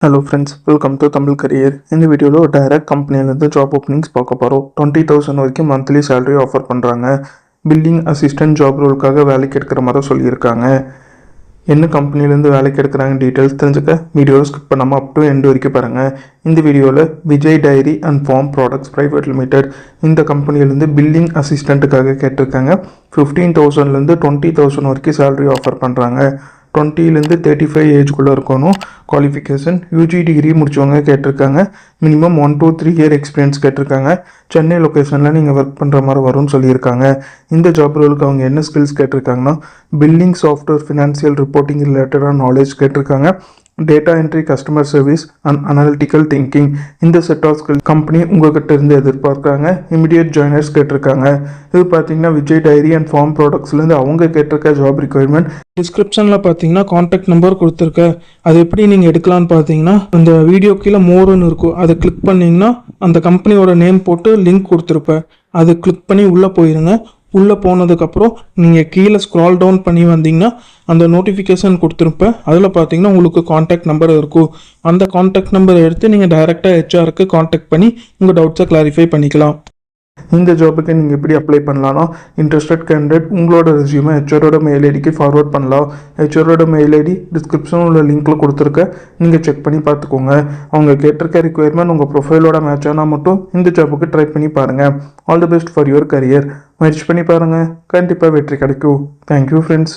Hello friends, welcome to Tamil career. இந்த வீடியோவில் ஒரு டைரக்ட் கம்பெனிலேருந்து ஜாப் ஓப்பனிங்ஸ் பார்க்க போகிறோம். 20,000 வரைக்கும் மந்த்லி சேலரி ஆஃபர் பண்ணுறாங்க. பில்லிங் அசிஸ்டன்ட் ஜாப் ரோலுக்காக வேலைக்கு எடுக்கிற மாதிரி சொல்லியிருக்காங்க. என்ன கம்பெனிலேருந்து வேலைக்கு எடுக்கிறாங்க டீட்டெயில்ஸ் தெரிஞ்சுக்க வீடியோவை ஸ்கிப் பண்ணாமல் அப் டு எண்ட் வரைக்கும் பாருங்கள். இந்த வீடியோவில் Vijay dairy and farm products private limited இந்த கம்பெனிலேருந்து பில்லிங் அசிஸ்டண்ட்டுக்காக கேட்டிருக்காங்க. 15,000லேருந்து 20,000 வரைக்கும் சேலரி ஆஃபர் பண்ணுறாங்க. 20லேருந்து 35 ஏஜ்குள்ளே இருக்கணும். குவாலிஃபிகேஷன் யூஜி டிகிரி முடிச்சவங்க கேட்டிருக்காங்க. மினிமம் 1 to 3 இயர் எக்ஸ்பீரியன்ஸ் கேட்டிருக்காங்க. சென்னை லொக்கேஷனில் நீங்கள் ஒர்க் பண்ணுற மாதிரி வரும்னு சொல்லியிருக்காங்க. இந்த ஜாப் ரோலுக்கு அவங்க என்ன ஸ்கில்ஸ் கேட்டிருக்காங்கன்னா, பில்லிங் சாஃப்ட்வேர், ஃபினான்சியல் ரிப்போர்ட்டிங் ரிலேட்டடான நாலேஜ் கேட்டிருக்காங்க. Data entry, customer service and analytical thinking இந்த செட் ஆஃப் ஸ்கில் கம்பெனி உங்கள்கிட்ட இருந்து எதிர்பார்க்குறாங்க. இமிடியேட் ஜாயினர்ஸ் கேட்டிருக்காங்க. இது பார்த்தீங்கன்னா விஜய் டைரி அண்ட் ஃபார்ம் ப்ராடக்ட்ஸ்லேருந்து அவங்க கேட்டிருக்க ஜாப் ரிக்வயர்மெண்ட். டிஸ்கிரிப்ஷனில் பார்த்தீங்கன்னா கான்டாக்ட் நம்பர் கொடுத்துருக்கேன். அது எப்படி நீங்கள் எடுக்கலான்னு பார்த்தீங்கன்னா, அந்த வீடியோ கீழே மோர்னு இருக்கும், அதை கிளிக் பண்ணிங்கன்னா அந்த கம்பெனியோட நேம் போட்டு லிங்க் கொடுத்துருப்பேன். அதை கிளிக் பண்ணி உள்ளே போயிருங்க. உள்ளே போனதுக்கப்புறம் நீங்கள் கீழே ஸ்க்ரால் டவுன் பண்ணி வந்தீங்கன்னா அந்த நோட்டிஃபிகேஷன் கொடுத்துருப்பேன். அதில் பார்த்தீங்கன்னா உங்களுக்கு காண்டாக்ட் நம்பர் இருக்கும். அந்த காண்டாக்ட் நம்பரை எடுத்து நீங்கள் டைரெக்டாக ஹெச்ஆருக்கு காண்டாக்ட் பண்ணி உங்கள் டவுட்ஸை கிளாரிஃபை பண்ணிக்கலாம். இந்த ஜாபுக்கு நீங்கள் எப்படி அப்ளை பண்ணலாம்னா, இன்ட்ரெஸ்டட் கேண்டிடேட் உங்களோட ரெஸ்யூமை ஹெச்ஆரோட மெயில் ஐடிக்கு ஃபார்வர்ட் பண்ணலாம். ஹெச்ஆரோட மெயில் ஐடி டிஸ்கிரிப்ஷனில் உள்ள லிங்க்கில் கொடுத்துருக்க, நீங்கள் செக் பண்ணி பார்த்துக்கோங்க. அவங்க கேட்டிருக்க ரிக்வயர்மெண்ட் உங்கள் ப்ரொஃபைலோட மேட்ச் ஆனால் மட்டும் இந்த ஜாபுக்கு ட்ரை பண்ணி பாருங்கள். All the best for your career. முயற்சி பண்ணி பாருங்கள், கண்டிப்பாக வெற்றி கிடைக்கும். Thank you friends.